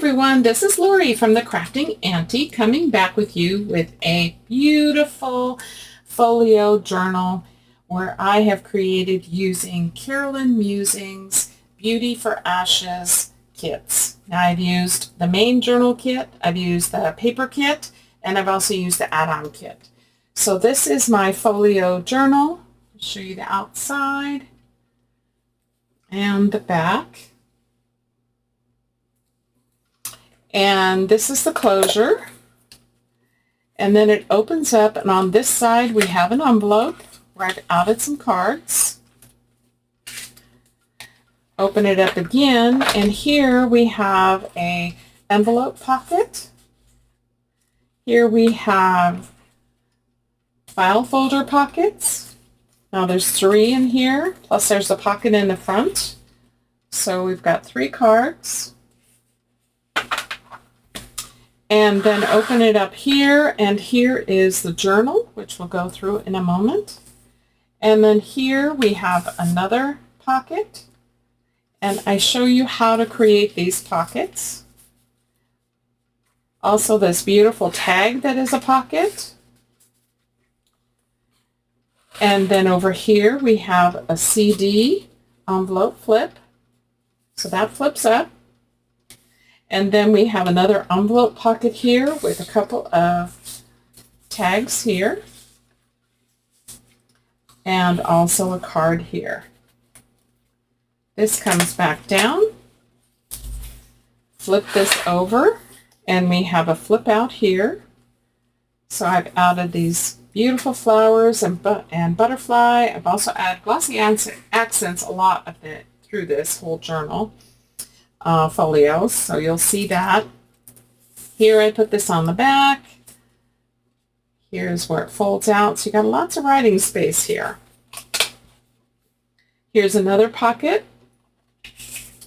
everyone, this is Lori from the Crafting Auntie coming back with you with a beautiful folio journal where I have created using Carolyn Musings Beauty for Ashes kits. Now I've used the main journal kit, I've used the paper kit, and I've also used the Addon kit. So this is my folio journal. I'll show you the outside and the back. And this is the closure, and then it opens up, and on this side we have an envelope where I've added some cards. Open it up again, and here we have a envelope pocket. Here we have file folder pockets. Now there's 3 in here, plus there's a pocket in the front. So we've got 3 cards. And then open it up here, and here is the journal, which we'll go through in a moment. And then here we have another pocket, and I show you how to create these pockets. Also this beautiful tag that is a pocket. And then over here we have a CD envelope flip, so that flips up. And then we have another envelope pocket here with a couple of tags here. And also a card here. This comes back down. Flip this over, and we have a flip out here. So I've added these beautiful flowers and butterfly. I've also added glossy accents a lot of it through this whole journal. Folios, so you'll see that. Here I put this on the back. Here's where it folds out, so you got lots of writing space here. Here's another pocket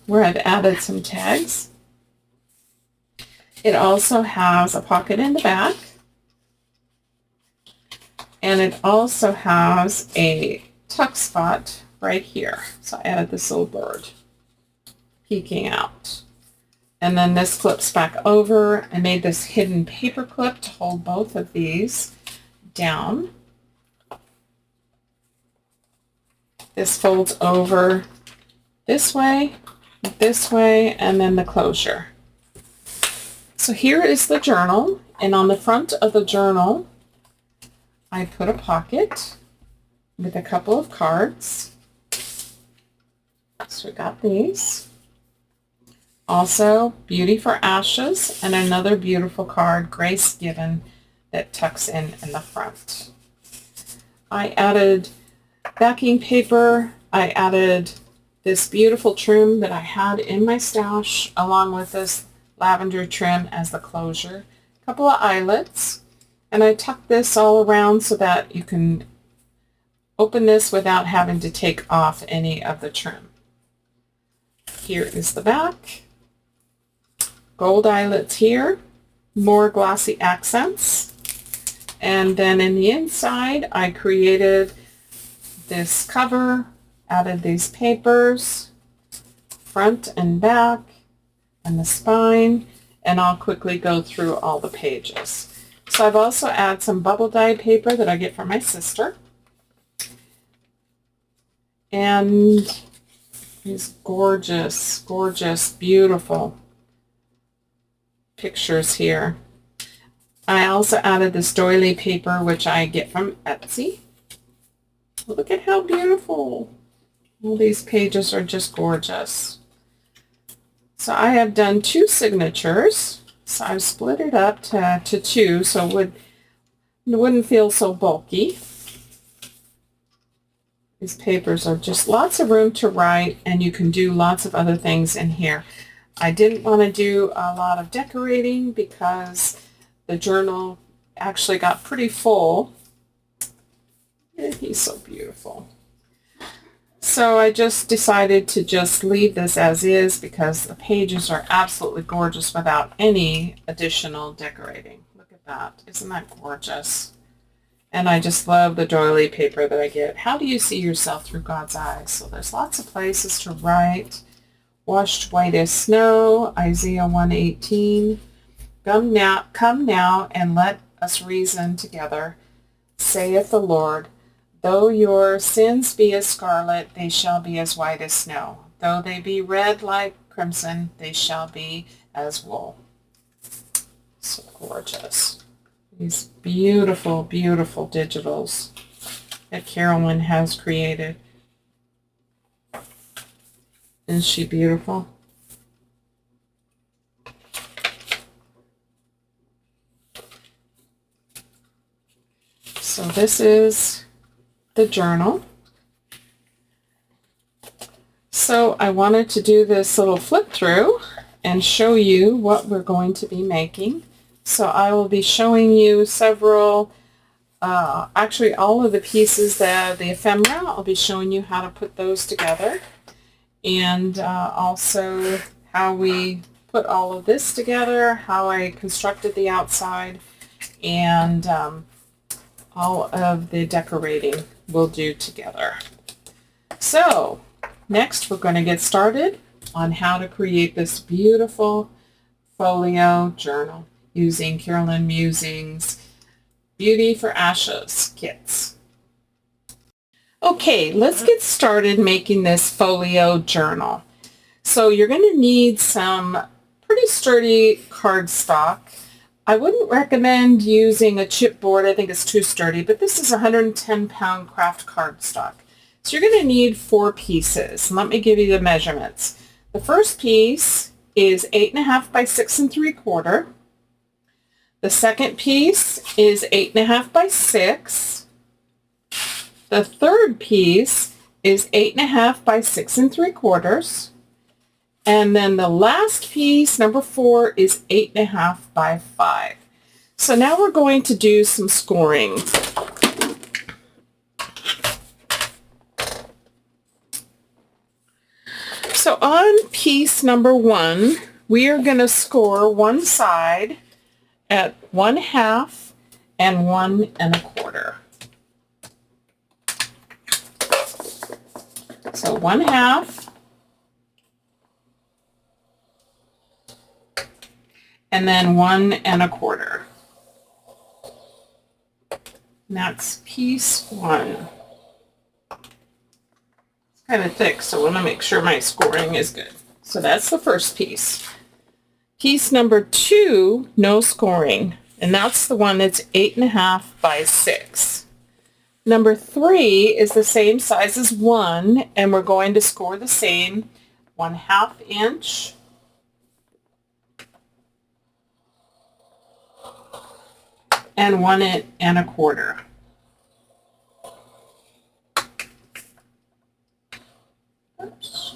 where I've added some tags. It also has a pocket in the back, and it also has a tuck spot right here. So I added this little bird peeking out. And then this flips back over. I made this hidden paper clip to hold both of these down. This folds over this way, and then the closure. So here is the journal, and on the front of the journal I put a pocket with a couple of cards. So we got these. Also, Beauty for Ashes, and another beautiful card, Grace Given, that tucks in the front. I added backing paper. I added this beautiful trim that I had in my stash, along with this lavender trim as the closure. A couple of eyelets, and I tucked this all around so that you can open this without having to take off any of the trim. Here is the back. Gold eyelets here, more glossy accents. And then in the inside, I created this cover, added these papers, front and back, and the spine, and I'll quickly go through all the pages. So I've also added some bubble dye paper that I get from my sister. And these gorgeous, gorgeous, beautiful pictures here. I also added this doily paper, which I get from Etsy. Look at how beautiful. All these pages are just gorgeous. So I have done 2 signatures. So I've split it up to 2 so it wouldn't feel so bulky. These papers are just lots of room to write, and you can do lots of other things in here. I didn't want to do a lot of decorating because the journal actually got pretty full. And he's so beautiful. So I just decided to just leave this as is because the pages are absolutely gorgeous without any additional decorating. Look at that. Isn't that gorgeous? And I just love the doily paper that I get. How do you see yourself through God's eyes? So there's lots of places to write washed white as snow, Isaiah 1:18. Come now, and let us reason together, saith the Lord. Though your sins be as scarlet, they shall be as white as snow. Though they be red like crimson, they shall be as wool. So gorgeous. These beautiful, beautiful digitals that Carolyn has created. Isn't she beautiful? So this is the journal. So I wanted to do this little flip through and show you what we're going to be making. So I will be showing you several, actually all of the pieces that the ephemera, I'll be showing you how to put those together, and also how we put all of this together, how I constructed the outside, and all of the decorating we'll do together. So next we're going to get started on how to create this beautiful folio journal using Carolyn Musings Beauty for Ashes kits. Okay, let's get started making this folio journal. So you're going to need some pretty sturdy cardstock. I wouldn't recommend using a chipboard. I think it's too sturdy, but this is 110-pound craft cardstock. So you're going to need 4 pieces. Let me give you the measurements. The first piece is 8.5 by 6 3/4. The second piece is 8.5 by 6. The third piece is 8.5 by 6 3/4. And then the last piece, number 4, is 8.5 by 5. So now we're going to do some scoring. So on piece number 1, we are going to score one side at 1/2 and 1 1/4. So 1/2 and then 1 1/4. And that's piece 1. It's kind of thick, so I want to make sure my scoring is good. So that's the first piece. Piece number 2, no scoring, and that's the one that's 8.5 by 6. Number 3 is the same size as 1, and we're going to score the same 1/2 inch and 1 1/4. Oops.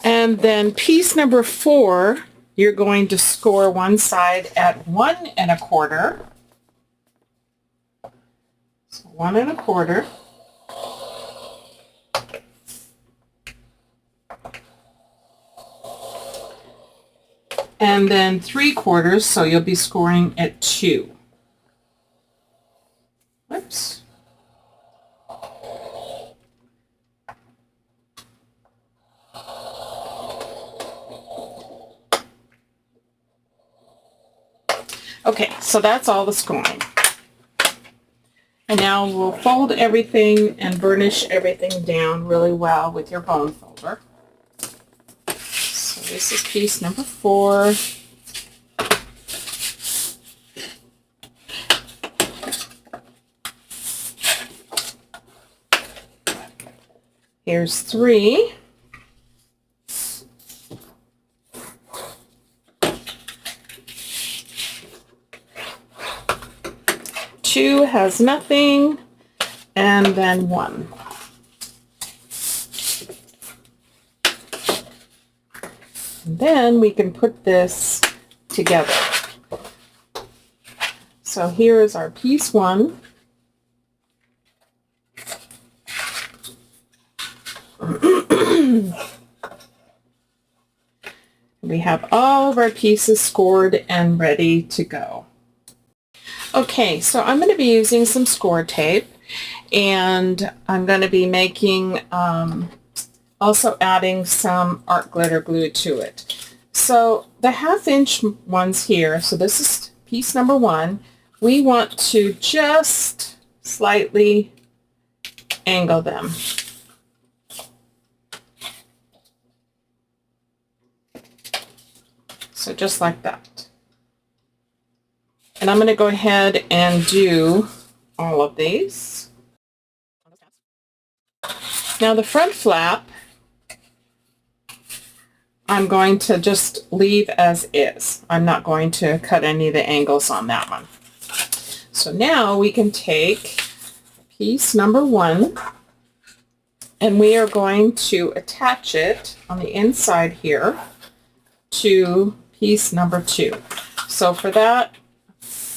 And then piece number 4, you're going to score one side at 1 1/4. So 1 1/4. And then 3/4, so you'll be scoring at 2. Whoops. Okay, so that's all the scoring. And now we'll fold everything and burnish everything down really well with your bone folder. So this is piece number 4. Here's 3. Two has nothing, and then 1. And then we can put this together. So here is our piece 1. We have all of our pieces scored and ready to go. Okay, so I'm going to be using some score tape, And I'm going to be making, also adding some art glitter glue to it. So the 1/2 inch ones here, so this is piece number 1, we want to just slightly angle them. So just like that. And I'm going to go ahead and do all of these. Now the front flap, I'm going to just leave as is. I'm not going to cut any of the angles on that one. So now we can take piece number 1 and we are going to attach it on the inside here to piece number 2. So for that,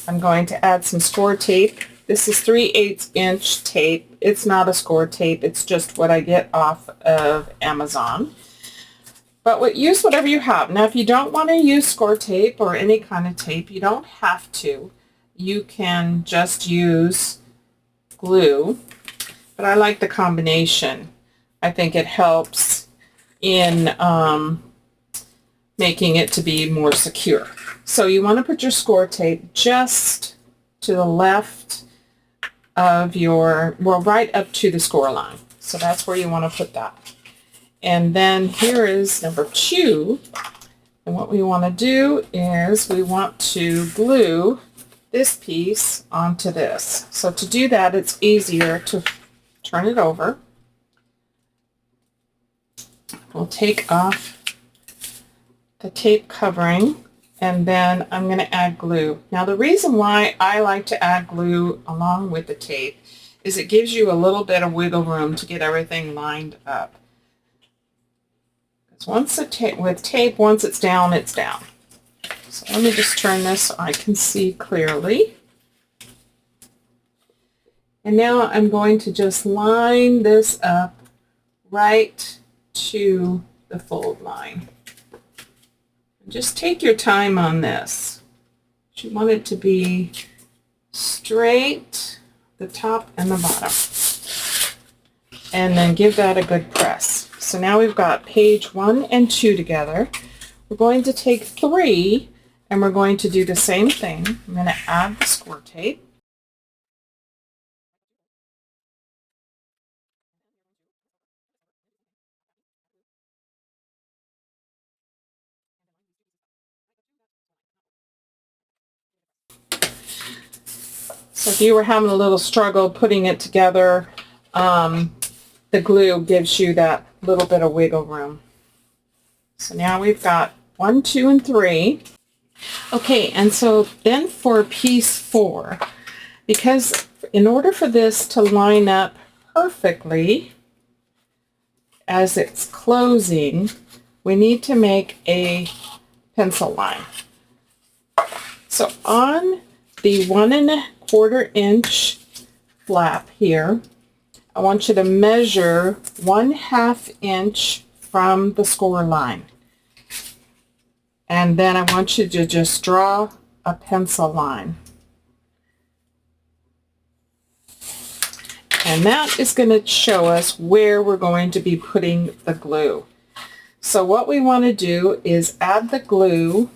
I'm going to add some score tape. This is 3/8 inch tape. It's not a score tape. It's just what I get off of Amazon. But use whatever you have. Now, if you don't want to use score tape or any kind of tape, you don't have to. You can just use glue. But I like the combination. I think it helps in making it to be more secure. So you want to put your score tape just to the left of your, well, right up to the score line. So that's where you want to put that. And then here is number 2. And what we want to do is we want to glue this piece onto this. So to do that, it's easier to turn it over. We'll take off the tape covering, and then I'm going to add glue. Now the reason why I like to add glue along with the tape is it gives you a little bit of wiggle room to get everything lined up. Once with tape, once it's down, it's down. So let me just turn this so I can see clearly. And now I'm going to just line this up right to the fold line. Just take your time on this. You want it to be straight, the top and the bottom. And then give that a good press. So now we've got page 1 and 2 together. We're going to take 3 and we're going to do the same thing. I'm going to add the score tape. So if you were having a little struggle putting it together, the glue gives you that little bit of wiggle room. So now we've got 1, 2, and 3. Okay, and so then for piece 4, because in order for this to line up perfectly as it's closing, we need to make a pencil line. So on the 1 1/4 inch flap here, I want you to measure 1/2 inch from the score line. And then I want you to just draw a pencil line. And that is going to show us where we're going to be putting the glue. So what we want to do is add the glue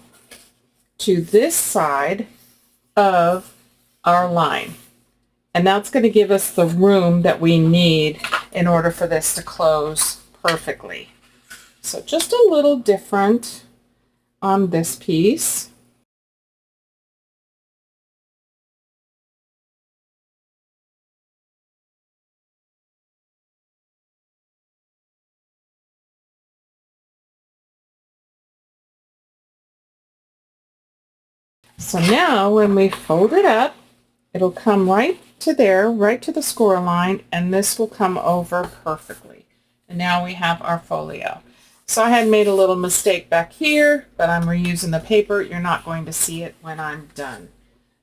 to this side of our line. And that's going to give us the room that we need in order for this to close perfectly. So just a little different on this piece. So now when we fold it up, it'll come right to there, right to the score line, and this will come over perfectly. And now we have our folio. So I had made a little mistake back here, but I'm reusing the paper. You're not going to see it when I'm done.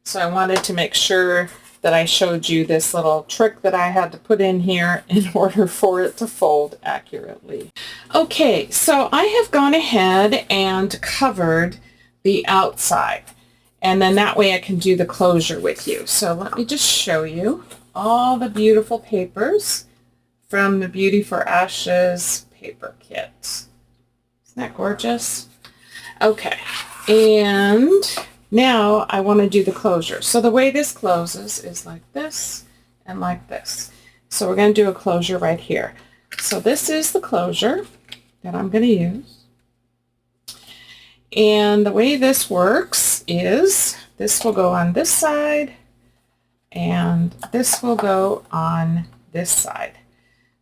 So I wanted to make sure that I showed you this little trick that I had to put in here in order for it to fold accurately. Okay, so I have gone ahead and covered the outside. And then that way I can do the closure with you. So let me just show you. all the beautiful papers from the Beauty for Ashes paper kit. Isn't that gorgeous? Okay, and now I want to do the closure. So the way this closes is like this and like this. So we're going to do a closure right here. So this is the closure that I'm going to use. And the way this works is this will go on this side and this will go on this side.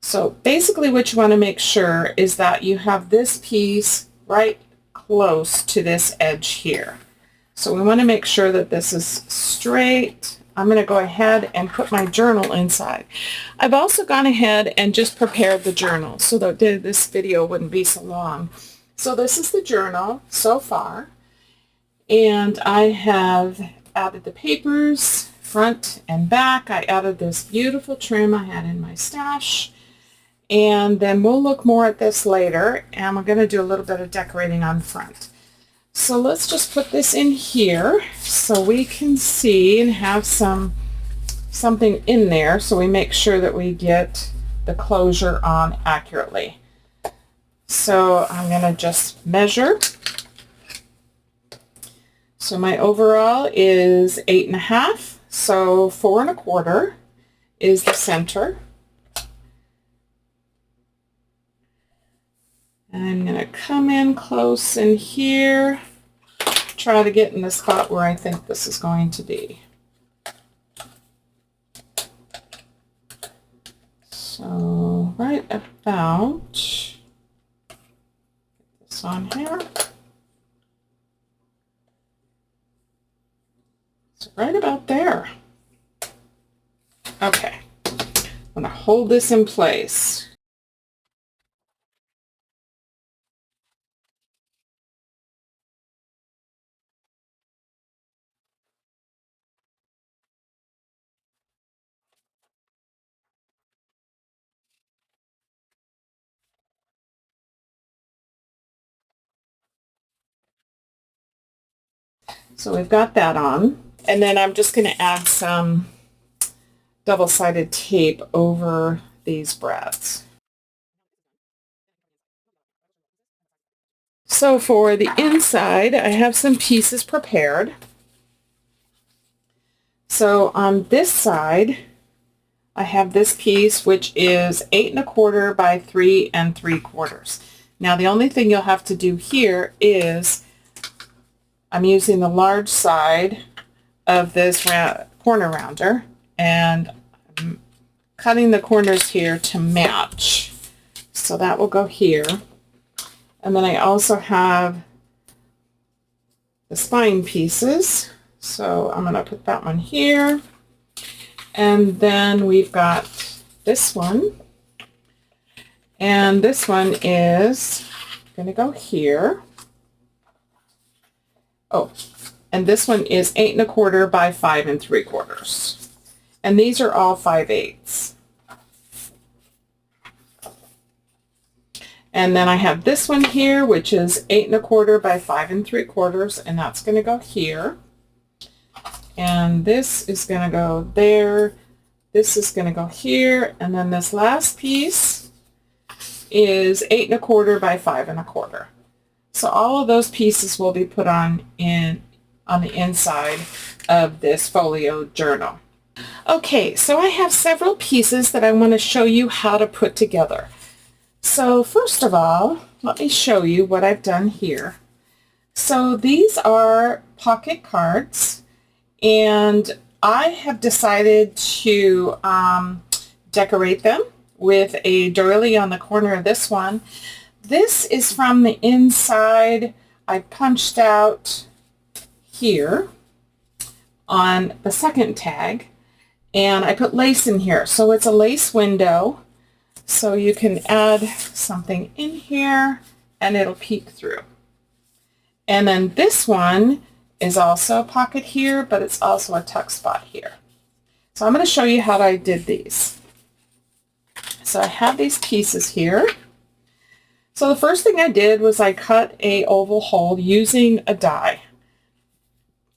So basically what you want to make sure is that you have this piece right close to this edge here. So we want to make sure that this is straight. I'm going to go ahead and put my journal inside. I've also gone ahead and just prepared the journal so that this video wouldn't be so long. So this is the journal so far, and I have added the papers front and back. I added this beautiful trim I had in my stash, and then we'll look more at this later, and we're going to do a little bit of decorating on front. So let's just put this in here so we can see and have something in there so we make sure that we get the closure on accurately. So I'm going to just measure. So my overall is 8.5. So 4 1/4 is the center. And I'm going to come in close in here, try to get in the spot where I think this is going to be. So right about this on here. So right about there. Okay, I'm going to hold this in place. So we've got that on, and then I'm just going to add some double-sided tape over these brads. So for the inside, I have some pieces prepared. So on this side, I have this piece, which is 8 1/4 by 3 3/4. Now the only thing you'll have to do here is I'm using the large side of this corner rounder, and I'm cutting the corners here to match. So that will go here. And then I also have the spine pieces. So I'm going to put that one here. And then we've got this one. And this one is going to go here. Oh, and this one is 8 1/4 by 5 3/4. And these are all 5/8. And then I have this one here, which is 8 1/4 by 5 3/4, and that's going to go here. And this is going to go there. This is going to go here. And then this last piece is 8 1/4 by 5 1/4. So all of those pieces will be put on the inside of this folio journal. Okay, so I have several pieces that I want to show you how to put together. So first of all, let me show you what I've done here. So these are pocket cards, and I have decided to decorate them with a doily on the corner of this one. This is from the inside. I punched out here on the second tag, and I put lace in here. So it's a lace window, so you can add something in here and it'll peek through. And then this one is also a pocket here, but it's also a tuck spot here. So I'm going to show you how I did these. So I have these pieces here. So the first thing I did was I cut a oval hole using a die.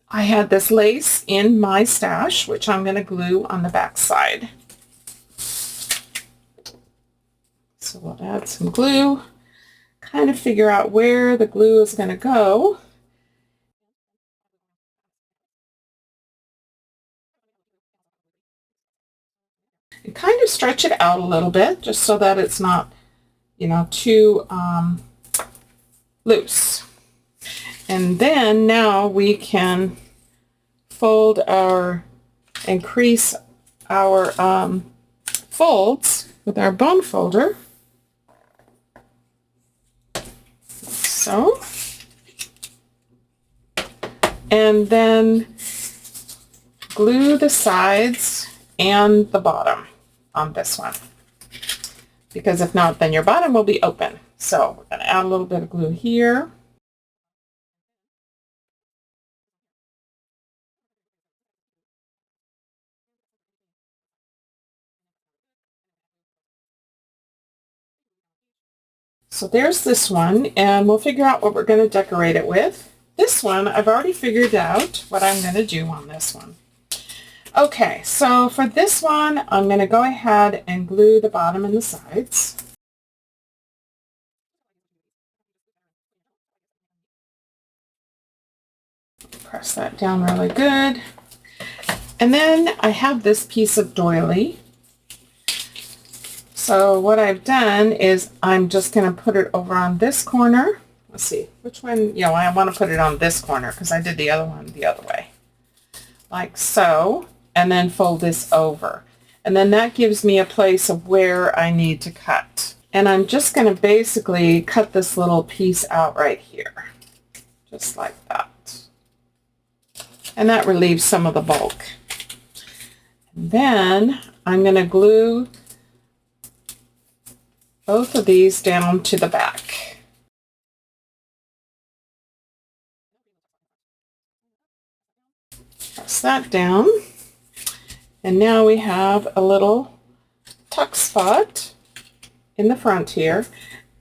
I had this lace in my stash, which I'm going to glue on the back side. So we'll add some glue, kind of figure out where the glue is going to go. And kind of stretch it out a little bit, just so that it's not, you know, too loose. And then now we can fold and crease our folds with our bone folder. So. And then glue the sides and the bottom on this one, because if not, then your bottom will be open. So we're going to add a little bit of glue here. So there's this one, and we'll figure out what we're going to decorate it with. This one, I've already figured out what I'm going to do on this one. Okay, so for this one, I'm going to go ahead and glue the bottom and the sides. Press that down really good. And then I have this piece of doily. So what I've done is I'm just going to put it over on this corner. Let's see, which one? Yeah, I want to put it on this corner because I did the other one the other way. Like so, and then fold this over. And then that gives me a place of where I need to cut. And I'm just going to basically cut this little piece out right here. Just like that. And that relieves some of the bulk. And then I'm going to glue both of these down to the back. Press that down. And now we have a little tuck spot in the front here.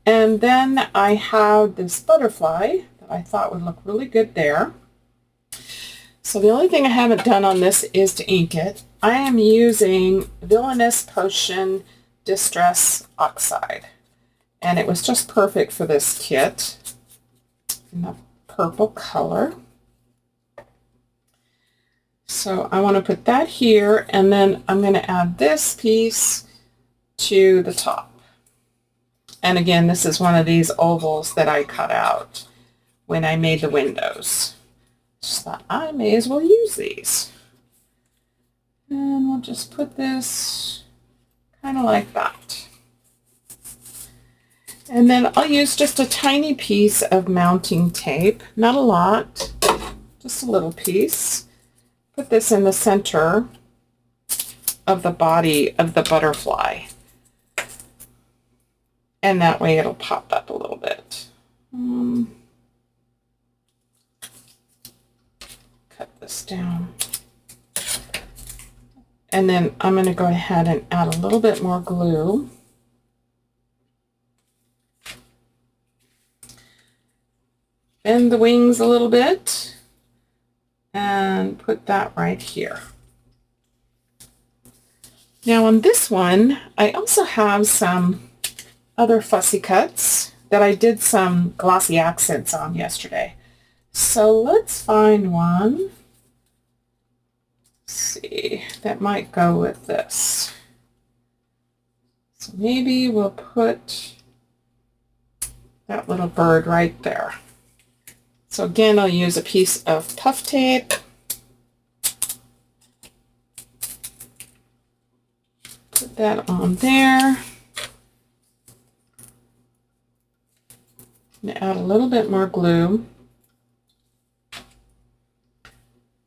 And then I have this butterfly that I thought would look really good there. So the only thing I haven't done on this is to ink it. I am using Villainous Potion Distress Oxide. And it was just perfect for this kit in the purple color. So I want to put that here, and then I'm going to add this piece to the top. And again, this is one of these ovals that I cut out when I made the windows. Just thought I may as well use these. And we'll just put this kind of like that. And then I'll use just a tiny piece of mounting tape, not a lot, just a little piece. Put this in the center of the body of the butterfly. And that way it'll pop up a little bit. Cut this down. And then I'm going to go ahead and add a little bit more glue. Bend the wings a little bit and put that right here. Now on this one, I also have some other fussy cuts that I did some glossy accents on yesterday. So let's find one. Let's see, that might go with this. So maybe we'll put that little bird right there. So again, I'll use a piece of puff tape. Put that on there. And add a little bit more glue.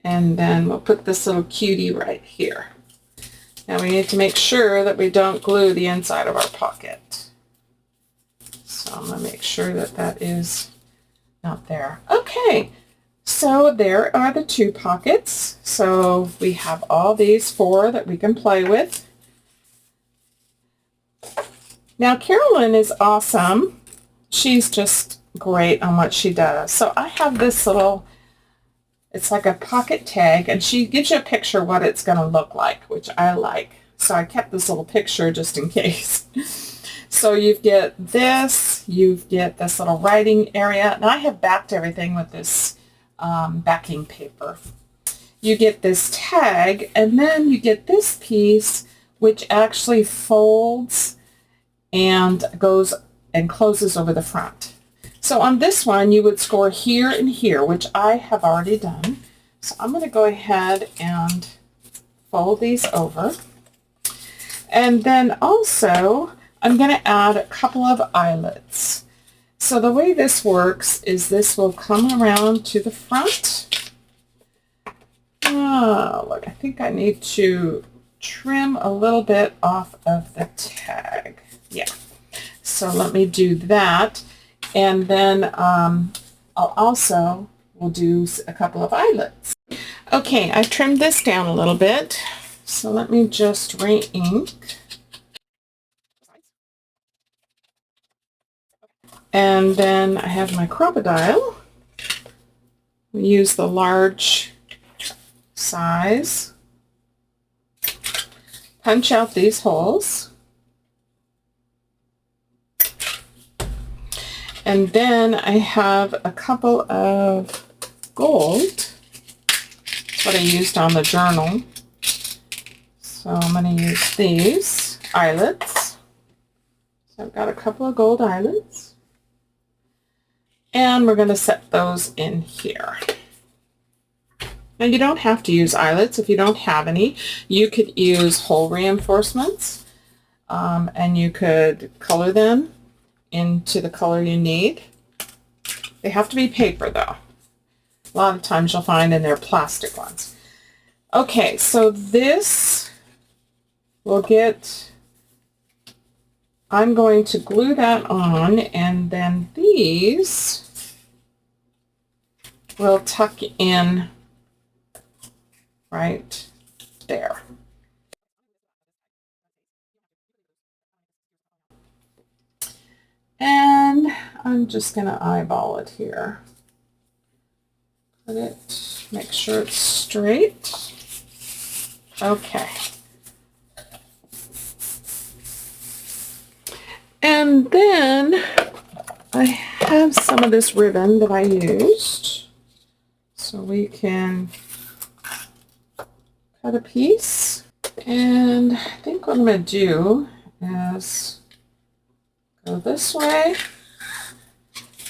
And then we'll put this little cutie right here. Now we need to make sure that we don't glue the inside of our pocket. So I'm going to make sure that that is not there. Okay, so there are the two pockets. So we have all these four that we can play with. Now Carolyn is awesome. She's just great on what she does. So I have this little It's like a pocket tag, and she gives you a picture what it's going to look like, which I like. So I kept this little picture just in case. So you get this, you get this little writing area, and I have backed everything with this backing paper. You get this tag, and then you get this piece, which actually folds and goes and closes over the front. So on this one, you would score here and here, which I have already done. So I'm going to go ahead and fold these over. And then also, I'm going to add a couple of eyelets. So the way this works is this will come around to the front. Oh, look, I think I need to trim a little bit off of the tag. Yeah. So let me do that. And then we'll do a couple of eyelets. Okay, I trimmed this down a little bit. So let me just re-ink. And then I have my crocodile. We use the large size. Punch out these holes. And then I have a couple of gold. That's what I used on the journal. So I'm going to use these eyelets. So I've got a couple of gold eyelets. And we're going to set those in here. Now you don't have to use eyelets if you don't have any. You could use hole reinforcements, and you could color them into the color you need. They have to be paper though. A lot of times you'll find in there plastic ones. Okay, so this will get, I'm going to glue that on, and then these will tuck in right there. And I'm just going to eyeball it here. Put it, make sure it's straight. Okay. And then I have some of this ribbon that I used. So we can cut a piece. And I think what I'm going to do is go this way,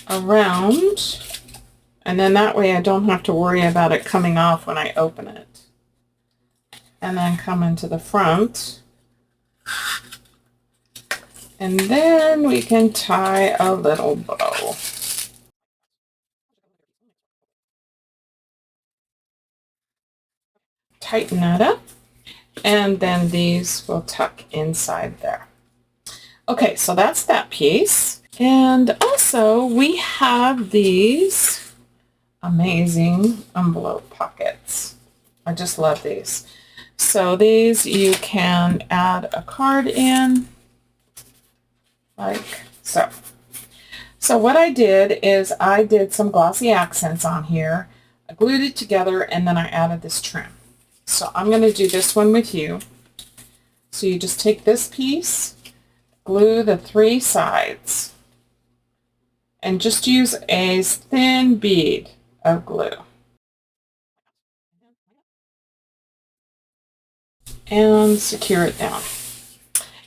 around, and then that way I don't have to worry about it coming off when I open it. And then come into the front. And then we can tie a little bow. Tighten that up, and then these will tuck inside there. Okay, so that's that piece. And also we have these amazing envelope pockets. I just love these. So these you can add a card in, like so. So what I did is I did some glossy accents on here. I glued it together, and then I added this trim. So I'm going to do this one with you. So you just take this piece, glue the 3 sides, and just use a thin bead of glue. And secure it down.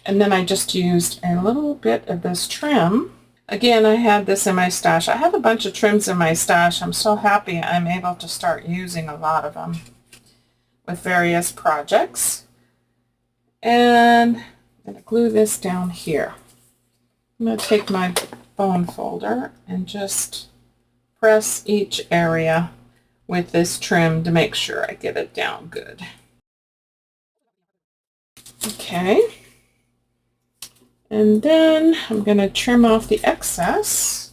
And then I just used a little bit of this trim. Again, I had this in my stash. I have a bunch of trims in my stash. I'm so happy I'm able to start using a lot of them with various projects. And I'm going to glue this down here. I'm going to take my bone folder and just press each area with this trim to make sure I get it down good. Okay. And then I'm going to trim off the excess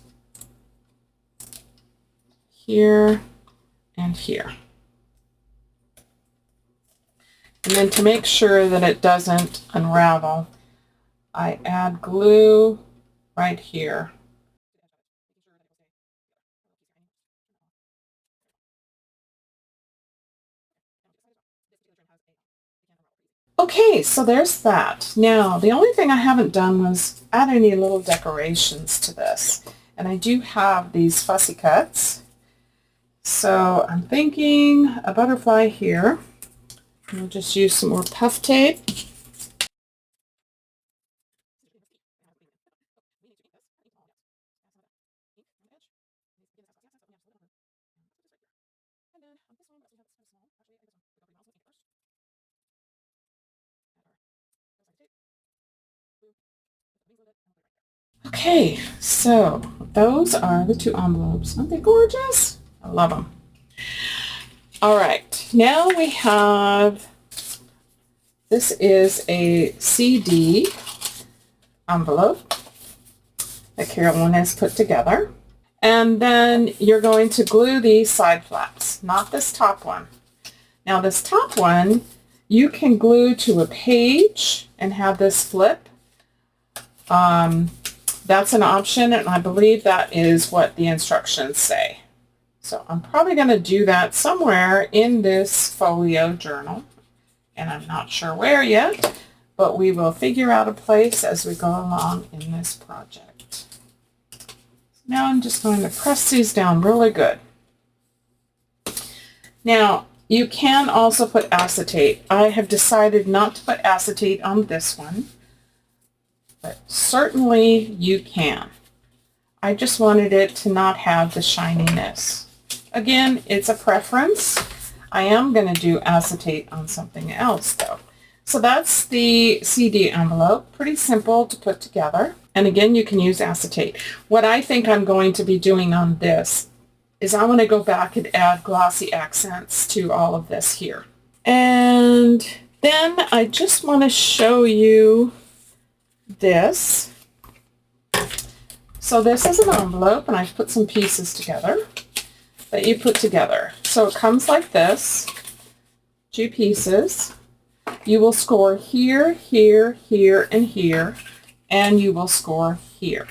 here and here. And then to make sure that it doesn't unravel, I add glue right here. Okay, so there's that. Now, the only thing I haven't done was add any little decorations to this. And I do have these fussy cuts. So I'm thinking a butterfly here. We'll just use some more puff tape. Okay, so those are the two envelopes. Aren't they gorgeous? I love them. All right, now we have, this is a CD envelope that Carolyn has put together. And then you're going to glue these side flaps, not this top one. Now this top one, you can glue to a page and have this flip. That's an option, and I believe that is what the instructions say. So I'm probably going to do that somewhere in this folio journal, and I'm not sure where yet, but we will figure out a place as we go along in this project. Now I'm just going to press these down really good. Now, you can also put acetate. I have decided not to put acetate on this one, but certainly you can. I just wanted it to not have the shininess. Again, it's a preference. I am going to do acetate on something else though. So that's the CD envelope. Pretty simple to put together. And again, you can use acetate. What I think I'm going to be doing on this is I want to go back and add glossy accents to all of this here. And then I just want to show you this. So this is an envelope, and I've put some pieces together that you put together. So it comes like this, 2 pieces. You will score here, here, here, and here, and you will score here.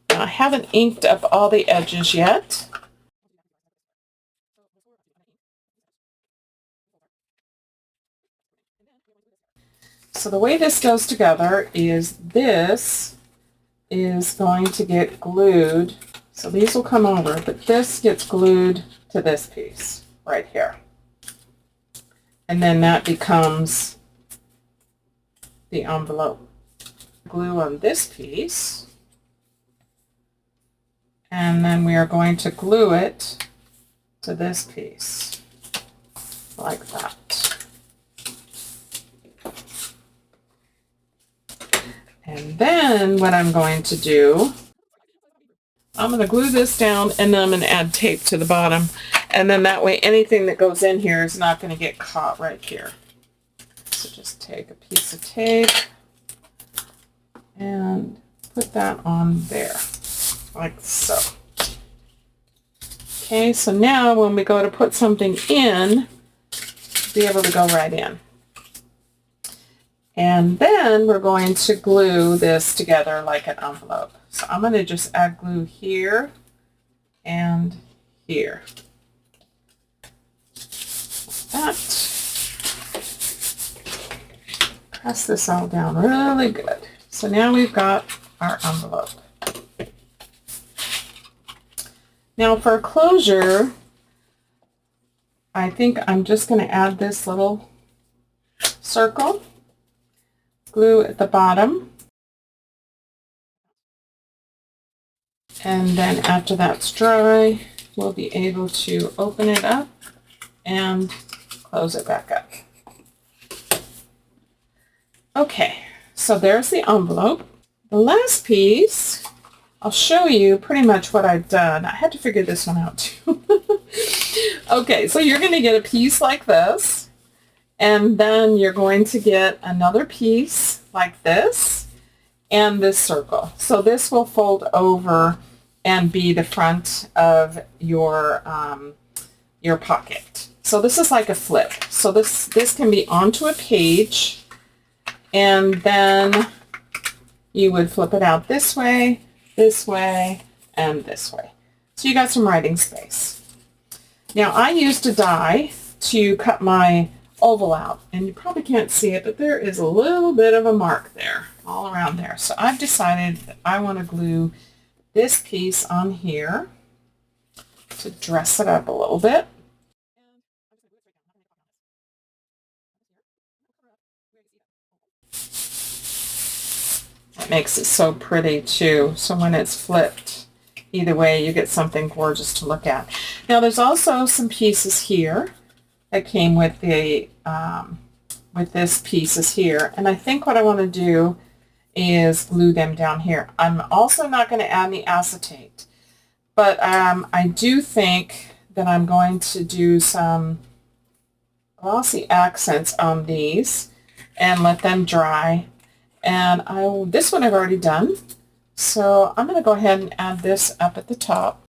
Now, I haven't inked up all the edges yet. So the way this goes together is this is going to get glued. So these will come over, but this gets glued to this piece right here. And then that becomes the envelope. Glue on this piece. And then we are going to glue it to this piece like that. And then what I'm going to do, I'm going to glue this down, and then I'm going to add tape to the bottom. And then that way anything that goes in here is not going to get caught right here. So just take a piece of tape and put that on there, like so. Okay, so now when we go to put something in, be able to go right in. And then we're going to glue this together like an envelope. So I'm going to just add glue here and here. Like that. Press this all down really good. So now we've got our envelope. Now for closure, I think I'm just going to add this little circle. Glue at the bottom, and then after that's dry, we'll be able to open it up and close it back up. Okay, so there's the envelope. The last piece, I'll show you pretty much what I've done. I had to figure this one out too. Okay, so you're going to get a piece like this. And then you're going to get another piece like this and this circle. So this will fold over and be the front of your pocket. So this is like a flip. So this can be onto a page, and then you would flip it out this way, and this way. So you got some writing space. Now I used a die to cut my oval out, and you probably can't see it, but there is a little bit of a mark there all around there. So I've decided that I want to glue this piece on here to dress it up a little bit. It makes it so pretty too. So when it's flipped, either way, you get something gorgeous to look at. Now there's also some pieces here that came with the with this pieces here, and I think what I want to do is glue them down here. I'm also not going to add any acetate, but I do think that I'm going to do some glossy accents on these and let them dry. And this one I've already done, so I'm going to go ahead and add this up at the top.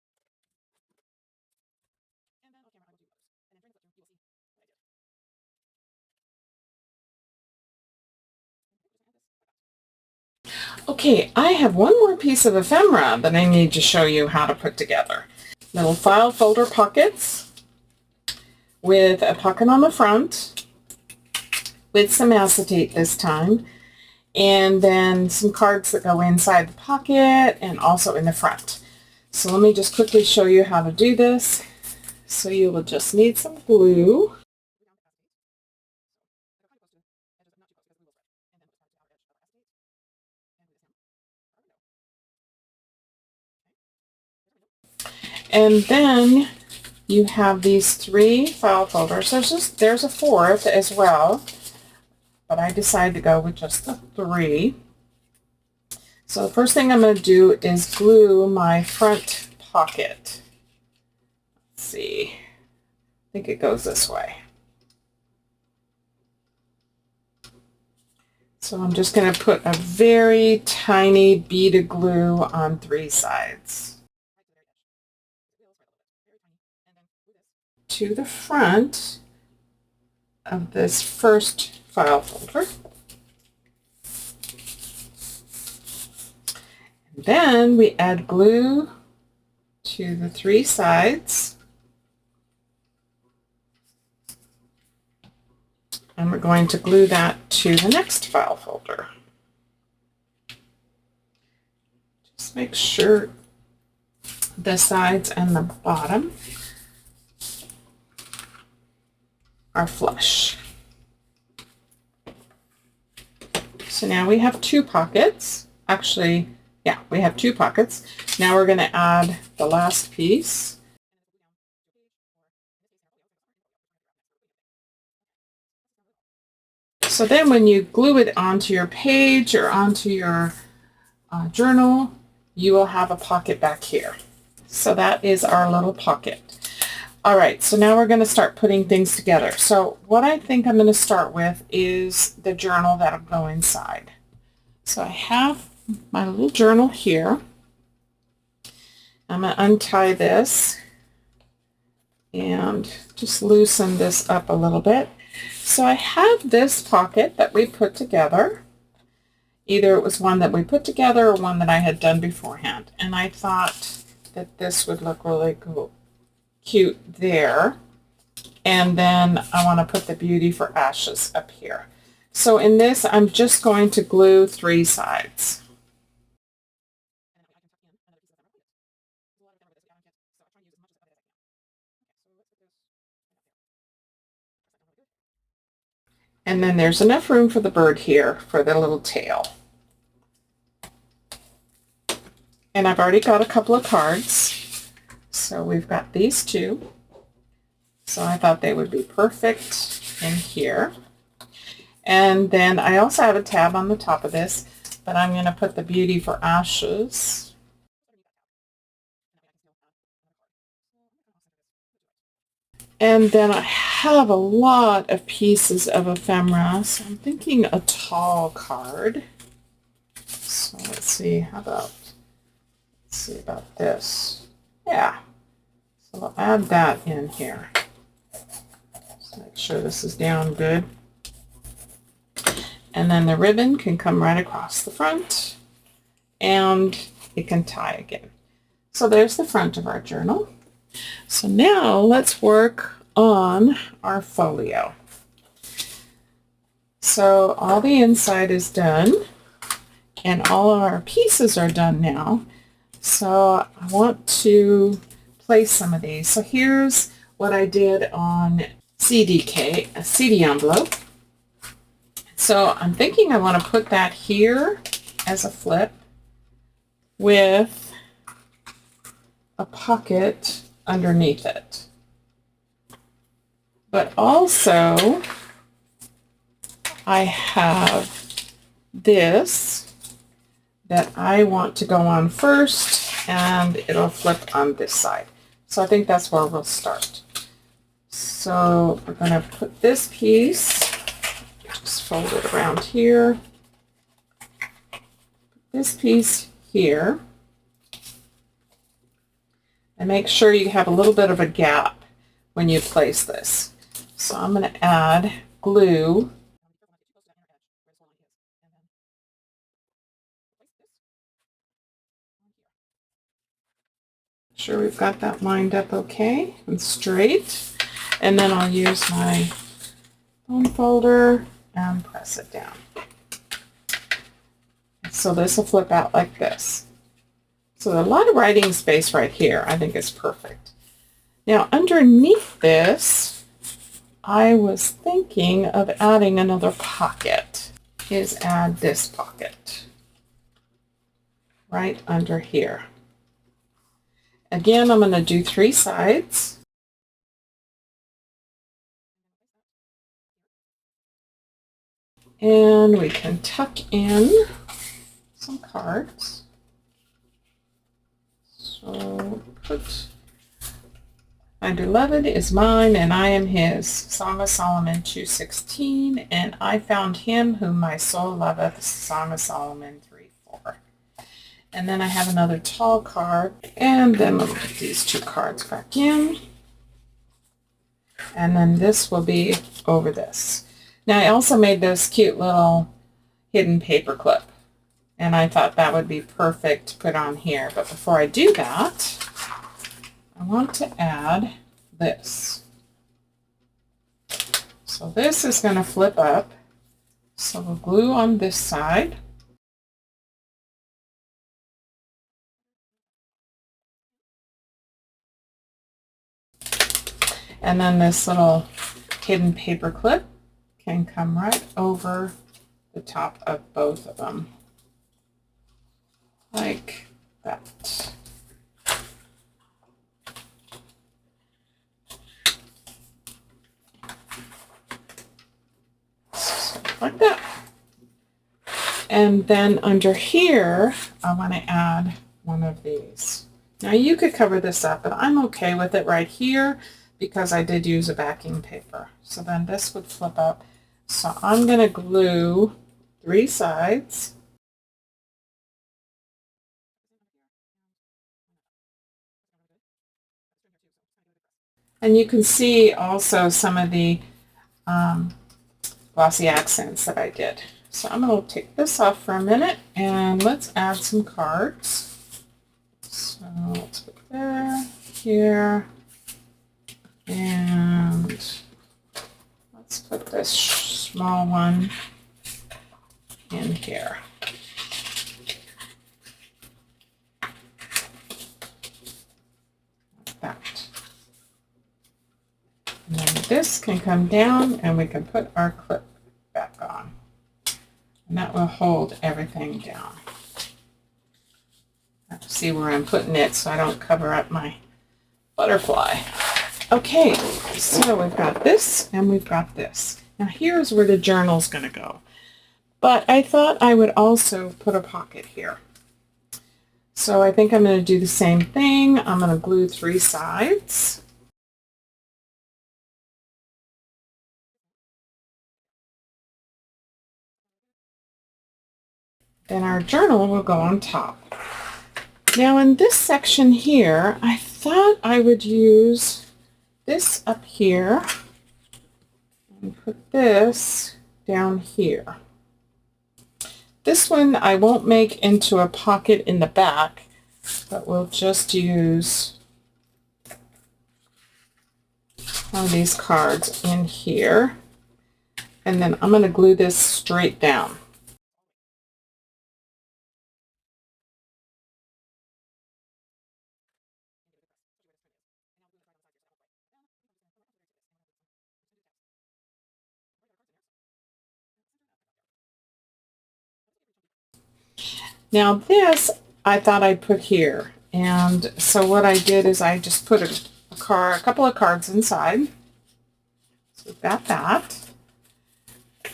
Okay, I have one more piece of ephemera that I need to show you how to put together. Little file folder pockets with a pocket on the front with some acetate this time, and then some cards that go inside the pocket and also in the front. So let me just quickly show you how to do this. So you will just need some glue. And then you have these 3 file folders. There's a 4th as well, but I decided to go with just the 3. So the first thing I'm going to do is glue my front pocket. Let's see. I think it goes this way. So I'm just going to put a very tiny bead of glue on 3 sides. To the front of this first file folder. And then we add glue to the 3 sides. And we're going to glue that to the next file folder. Just make sure the sides and the bottom are flush. So now we have 2 pockets. Actually, yeah, we have 2 pockets. Now we're going to add the last piece. So then when you glue it onto your page or onto your journal, you will have a pocket back here. So that is our little pocket. All right, so now we're going to start putting things together. So what I think I'm going to start with is the journal that'll go inside. So I have my little journal here. I'm going to untie this and just loosen this up a little bit. So I have this pocket that we put together. Either it was one that we put together or one that I had done beforehand. And I thought that this would look really cool. Cute there. And then I want to put the Beauty for Ashes up here. So in this, I'm just going to glue 3 sides. And then there's enough room for the bird here for the little tail. And I've already got a couple of cards. So we've got these 2. So I thought they would be perfect in here. And then I also have a tab on the top of this, but I'm going to put the Beauty for Ashes. And then I have a lot of pieces of ephemera, so I'm thinking a tall card. So let's see, let's see about this. Yeah, so I'll add that in here. Just make sure this is down good. And then the ribbon can come right across the front and it can tie again. So there's the front of our journal. So now let's work on our folio. So all the inside is done, and all of our pieces are done now. So I want to place some of these. So here's what I did on CDK, a CD envelope. So I'm thinking I want to put that here as a flip with a pocket underneath it. But also I have this that I want to go on first, and it'll flip on this side. So I think that's where we'll start. So we're going to put this piece, just fold it around here, this piece here, and make sure you have a little bit of a gap when you place this. So I'm going to add glue. Sure we've got that lined up okay and straight. And then I'll use my foam folder and press it down. So this will flip out like this. So a lot of writing space right here. I think is perfect. Now underneath this, I was thinking of adding another pocket. Is add this pocket right under here. Again, I'm going to do 3 sides. And we can tuck in some cards. So put, my beloved is mine and I am his. Song of Solomon 2:16. And I found him whom my soul loveth. Song of Solomon 3:4. And then I have another tall card, and then we'll put these 2 cards back in, and then this will be over this. Now I also made this cute little hidden paper clip, and I thought that would be perfect to put on here. But before I do that, I want to add this. So this is going to flip up, so we'll glue on this side. And then this little hidden paper clip can come right over the top of both of them, like that. So, like that. And then under here, I want to add one of these. Now you could cover this up, but I'm okay with it right here, because I did use a backing paper. So then this would flip up. So I'm going to glue 3 sides. And you can see also some of the glossy accents that I did. So I'm going to take this off for a minute, and let's add some cards. So let's put there, here, and let's put this small one in here. Like that. And then this can come down, and we can put our clip back on. And that will hold everything down. I have to see where I'm putting it so I don't cover up my butterfly. Okay, so we've got this and we've got this. Now here's where the journal's going to go. But I thought I would also put a pocket here. So I think I'm going to do the same thing. I'm going to glue 3 sides. Then our journal will go on top. Now in this section here, I thought I would use this up here and put this down here. This one I won't make into a pocket in the back, but we'll just use one of these cards in here. And then I'm going to glue this straight down. Now this I thought I'd put here, and so what I did is I just put a couple of cards inside. So we've got that,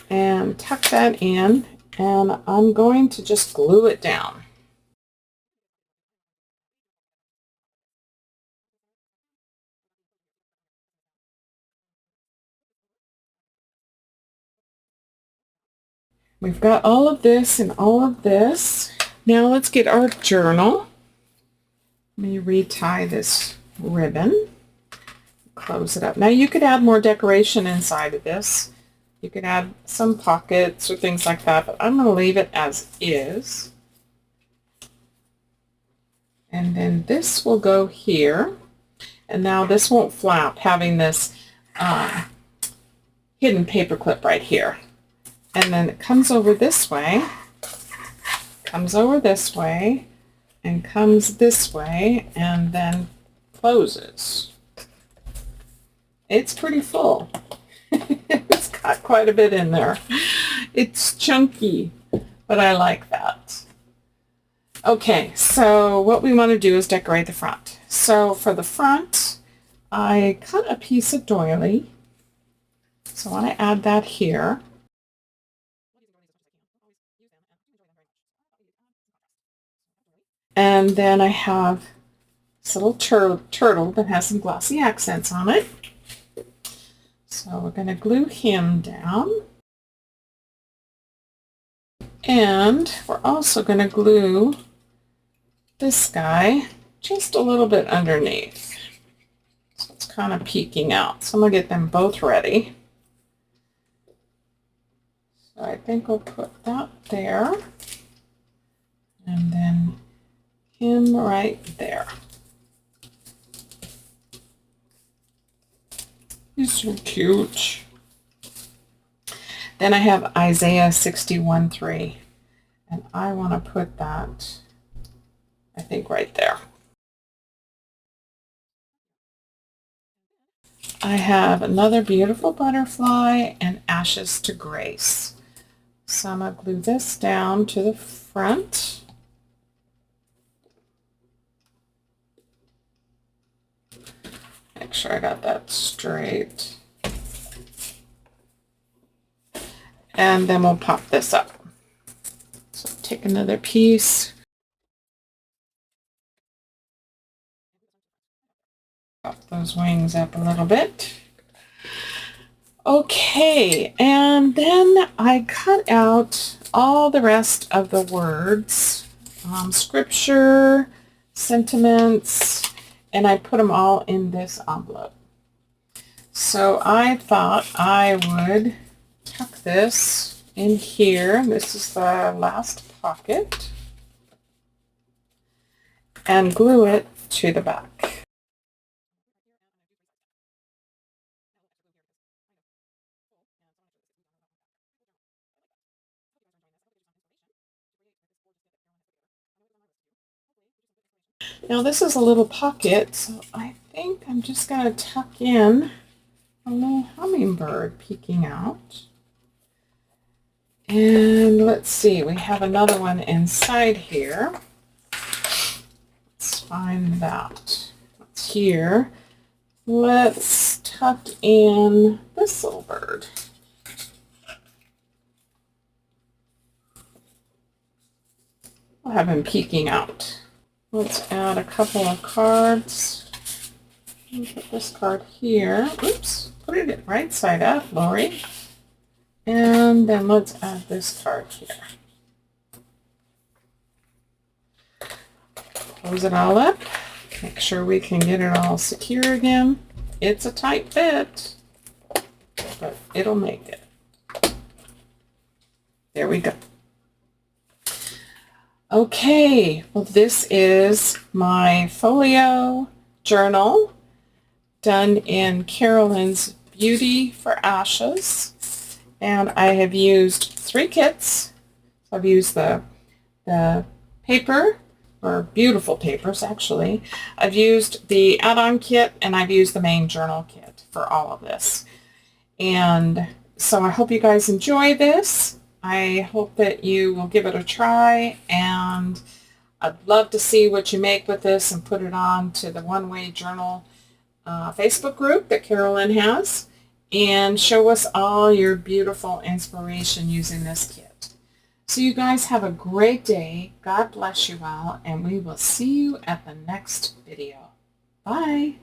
and tuck that in, and I'm going to just glue it down. We've got all of this and all of this. Now let's get our journal. Let me retie this ribbon. Close it up. Now you could add more decoration inside of this. You could add some pockets or things like that, but I'm going to leave it as is. And then this will go here. And now this won't flap, having this hidden paper clip right here. And then it comes over this way, comes over this way, and comes this way, and then closes. It's pretty full. It's got quite a bit in there. It's chunky, but I like that. Okay, so what we want to do is decorate the front. So for the front, I cut a piece of doily. So I want to add that here. And then I have this little turtle that has some glossy accents on it. So we're going to glue him down. And we're also going to glue this guy just a little bit underneath. So it's kind of peeking out. So I'm going to get them both ready. So I think we'll put that there. And then him right there. He's so cute. Then I have Isaiah 61:3, and I want to put that, I think, right there. I have another beautiful butterfly and Ashes to Grace. So I'm going to glue this down to the front. Make sure I got that straight. And then we'll pop this up. So take another piece. Pop those wings up a little bit. Okay, and then I cut out all the rest of the words, scripture, sentiments, and I put them all in this envelope. So I thought I would tuck this in here. This is the last pocket. And glue it to the back. Now this is a little pocket, so I think I'm just going to tuck in a little hummingbird peeking out. And let's see, we have another one inside here. Let's find that. It's here. Let's tuck in this little bird. We'll have him peeking out. Let's add a couple of cards. Put this card here. Oops, put it right side up, Lori. And then let's add this card here. Close it all up. Make sure we can get it all secure again. It's a tight fit, but it'll make it. There we go. Okay, well this is my folio journal done in Carolyn's Beauty for Ashes. And I have used 3 kits. So I've used the paper, or beautiful papers actually. I've used the Addon kit, and I've used the main journal kit for all of this. And so I hope you guys enjoy this. I hope that you will give it a try, and I'd love to see what you make with this and put it on to the One Way Journal Facebook group that Carolyn has, and show us all your beautiful inspiration using this kit. So you guys have a great day. God bless you all, and we will see you at the next video. Bye.